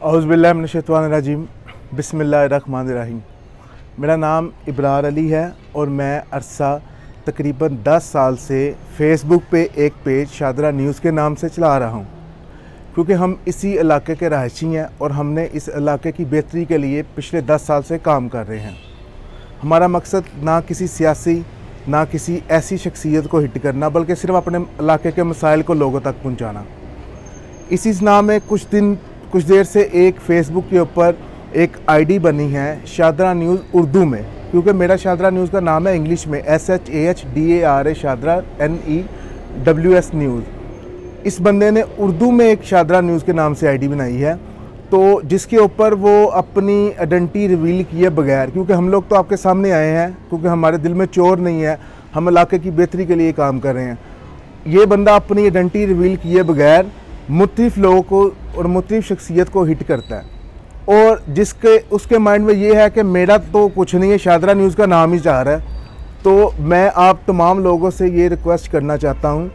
औज़ुबिल्लाहिमिनश्शैतानिर्रजीम बिस्मिल्लाहिर्रहमानिर्रहीम। मेरा नाम इब्रार अली है और मैं अरसा तकरीबन 10 साल से फ़ेसबुक पे एक पेज शादरा न्यूज़ के नाम से चला रहा हूँ, क्योंकि हम इसी इलाके के रहायशी हैं और हमने इस इलाके की बेहतरी के लिए पिछले 10 साल से काम कर रहे हैं। हमारा मकसद ना किसी सियासी ना किसी ऐसी शख्सियत को हिट करना, बल्कि सिर्फ अपने इलाके के मसाइल को लोगों तक पहुँचाना। इसी नाम में कुछ देर से एक फ़ेसबुक के ऊपर एक आईडी बनी है शादरा न्यूज़ उर्दू में, क्योंकि मेरा शादरा न्यूज़ का नाम है इंग्लिश में SHAHDARA शादरा NEWS न्यूज़। इस बंदे ने उर्दू में एक शादरा न्यूज़ के नाम से आईडी बनाई है, तो जिसके ऊपर वो अपनी आइडेंटिटी रिवील किए बगैर, क्योंकि हम लोग तो आपके सामने आए हैं, क्योंकि हमारे दिल में चोर नहीं है, हम इलाके की बेहतरी के लिए काम कर रहे हैं। ये बंदा अपनी आइडेंटिटी रिवील किए बगैर मुख्तलिफ लोगों को और मुख्तलिफ शख्सियत को हिट करता है, और जिसके उसके माइंड में ये है कि मेरा तो कुछ नहीं है, शादरा न्यूज़ का नाम ही चाह रहा है। तो मैं आप तमाम लोगों से ये रिक्वेस्ट करना चाहता हूँ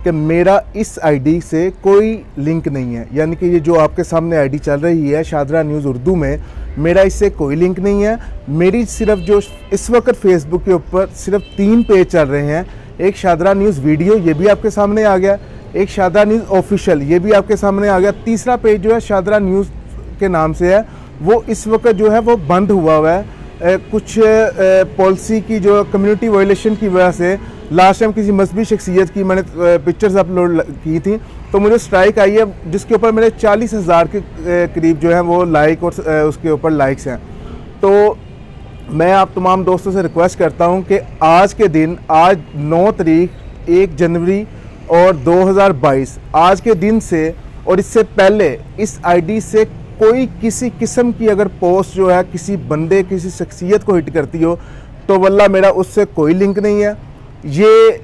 कि मेरा इस आईडी से कोई लिंक नहीं है, यानी कि ये जो आपके सामने आईडी चल रही है शादरा न्यूज़ उर्दू में, मेरा इससे कोई लिंक नहीं है। मेरी सिर्फ जो इस वक्त फ़ेसबुक के ऊपर सिर्फ 3 पेज चल रहे हैं, एक शादरा न्यूज़ वीडियो, ये भी आपके सामने आ गया, एक शादरा न्यूज़ ऑफिशियल, ये भी आपके सामने आ गया, तीसरा पेज जो है शादरा न्यूज़ के नाम से है, वो इस वक्त जो है वो बंद हुआ है। कुछ पॉलिसी की जो कम्युनिटी वायलेशन की वजह से लास्ट टाइम किसी मजहबी शख्सियत की मैंने पिक्चर्स अपलोड की थी, तो मुझे स्ट्राइक आई है, जिसके ऊपर मेरे 40,000 के करीब जो है वो लाइक और उसके ऊपर लाइक्स हैं। तो मैं आप तमाम दोस्तों से रिक्वेस्ट करता हूँ कि आज के दिन, आज 9 तारीख 1 जनवरी और 2022, आज के दिन से और इससे पहले इस आईडी से कोई किसी किस्म की अगर पोस्ट जो है किसी बंदे किसी शख्सियत को हिट करती हो, तो वल्लाह मेरा उससे कोई लिंक नहीं है। ये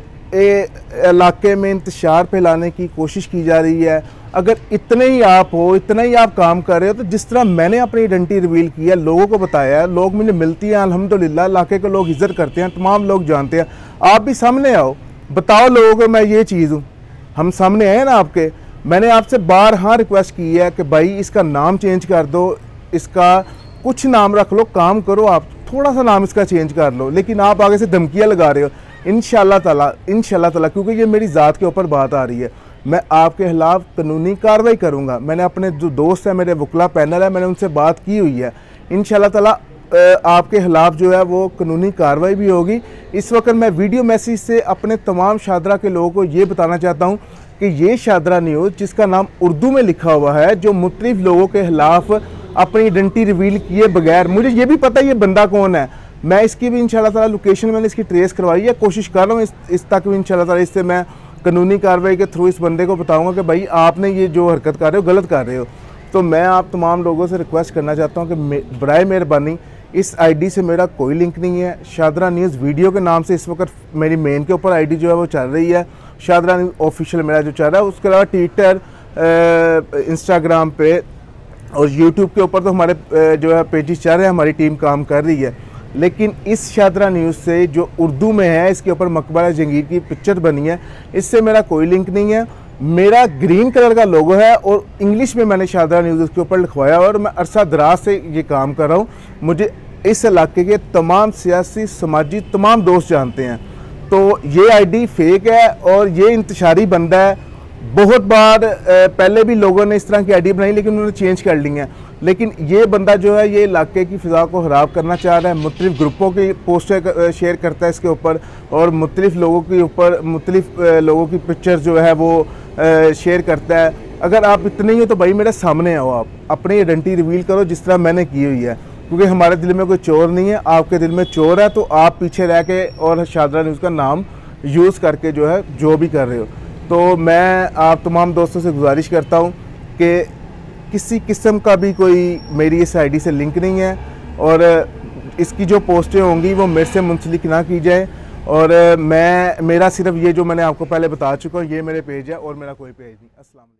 इलाके में इंतशार फैलाने की कोशिश की जा रही है। अगर इतने ही आप हो, इतना ही आप काम कर रहे हो, तो जिस तरह मैंने अपनी आइडेंटिटी रिवील की है, लोगों को बताया है, लोग मुझे मिलती हैं, अल्हम्दुलिल्लाह इलाके के लोग इज्जत करते हैं, तमाम लोग जानते हैं। आप भी सामने आओ, बताओ लोगों को मैं ये चीज़ हूँ। हम सामने आए ना आपके, मैंने आपसे बारहा रिक्वेस्ट की है कि भाई इसका नाम चेंज कर दो, इसका कुछ नाम रख लो, काम करो, आप थोड़ा सा नाम इसका चेंज कर लो, लेकिन आप आगे से धमकियाँ लगा रहे हो। इंशाअल्लाह ताला क्योंकि ये मेरी ज़ात के ऊपर बात आ रही है, मैं आपके खिलाफ कानूनी कार्रवाई करूँगा। मैंने अपने जो दोस्त हैं, मेरे वकला पैनल है, मैंने उनसे बात की हुई है। इंशाअल्लाह ताला आपके खिलाफ जो है वो कानूनी कार्रवाई भी होगी। इस वक्त मैं वीडियो मैसेज से अपने तमाम शादरा के लोगों को ये बताना चाहता हूँ कि ये शादरा न्यूज़ जिसका नाम उर्दू में लिखा हुआ है, जो मुख्तलिफ लोगों के खिलाफ अपनी आइडेंटिटी रिवील किए बगैर, मुझे ये भी पता है ये बंदा कौन है, मैं इसकी भी इंशाल्लाह ताला लोकेशन मैंने इसकी ट्रेस करवाई है, कोशिश कर रहा हूँ इस तक भी इंशाल्लाह ताला इससे मैं कानूनी कार्रवाई के थ्रू इस बंदे को बताऊँगा कि भाई आपने ये जो हरकत कर रहे हो गलत कर रहे हो। तो मैं आप तमाम लोगों से रिक्वेस्ट करना चाहता हूँ कि बराए मेहरबानी इस आईडी से मेरा कोई लिंक नहीं है। शादरा न्यूज़ वीडियो के नाम से इस वक्त मेरी मेन के ऊपर आईडी जो है वो चल रही है, शादरा न्यूज़ ऑफिशियल मेरा जो चल रहा है। उसके अलावा ट्विटर, इंस्टाग्राम पे और यूट्यूब के ऊपर तो हमारे जो है पेजेस चल रहे हैं, हमारी टीम काम कर रही है। लेकिन इस शादरा न्यूज़ से जो उर्दू में है, इसके ऊपर मकबरा जंगीर की पिक्चर बनी है, इससे मेरा कोई लिंक नहीं है। मेरा ग्रीन कलर का लोगो है और इंग्लिश में मैंने शादरा न्यूज़ उसके ऊपर लिखवाया और मैं अरसा दराज से ये काम कर रहा हूँ। मुझे इस इलाके के तमाम सियासी समाजी तमाम दोस्त जानते हैं। तो ये आईडी फेक है और ये इंतशारी बंदा है। बहुत बार पहले भी लोगों ने इस तरह की आईडी बनाई, लेकिन उन्होंने चेंज कर ली है। लेकिन ये बंदा जो है ये इलाके की फ़िज़ा को ख़राब करना चाह रहा है, मुख्तलिफ ग्रुपों की पोस्टें शेयर करता है इसके ऊपर, और मुख्तलिफ लोगों के ऊपर मुख्तलिफ लोगों की पिक्चर जो है वो शेयर करता है। अगर आप इतने ही हो तो भाई मेरे सामने आओ, आप अपनी आइडेंटिटी रिवील करो जिस तरह मैंने की हुई है, क्योंकि हमारे दिल में कोई चोर नहीं है, आपके दिल में चोर है। तो आप पीछे रह के और शादरा न्यूज़ का नाम यूज़ करके जो है जो भी कर रहे हो, तो मैं आप तमाम दोस्तों से गुजारिश करता हूँ कि किसी किस्म का भी कोई मेरी इस आईडी से लिंक नहीं है, और इसकी जो पोस्टें होंगी वो मेरे से मुंसलिक ना की जाए। और मेरा सिर्फ ये जो मैंने आपको पहले बता चुका हूँ, ये मेरे पेज है और मेरा कोई पेज नहीं। अस्सलाम वालेकुम।